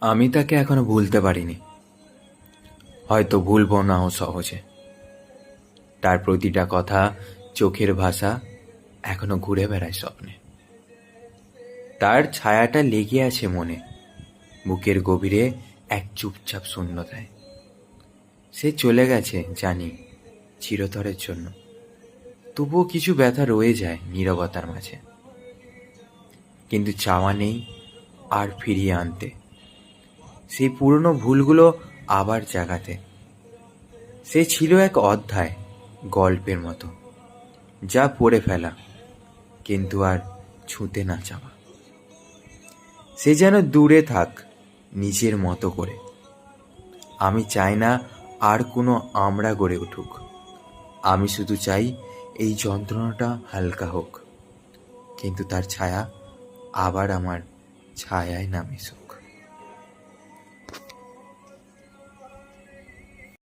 আমি তাকে এখনো ভুলতে পারিনি, হয়তো ভুলবো নাও সহজে। তার প্রতিটা কথা, চোখের ভাষা এখনো ঘুরে বেড়ায় স্বপ্নে। তার ছায়াটা লেগে আছে মনে, বুকের গভীরে এক চুপচাপ শূন্যতায়। সে চলে গেছে জানি, চিরতরের জন্য, তবুও কিছু ব্যথা রয়ে যায় নীরবতার মাঝে। কিন্তু চাওয়া নেই আর ফিরিয়ে আনতে সেই পুরনো ভুলগুলো আবার জাগাতে। সে ছিল এক অধ্যায়, গল্পের মতো, যা পড়ে ফেলা কিন্তু আর ছুঁতে না চাওয়া। সে যেন দূরে থাক, নিজের মতো করে। আমি চাই না আর কোনো আমরা গড়ে উঠুক। আমি শুধু চাই এই যন্ত্রণাটা হালকা হোক, কিন্তু তার ছায়া আবার আমার ছায়ায় না মিশুক।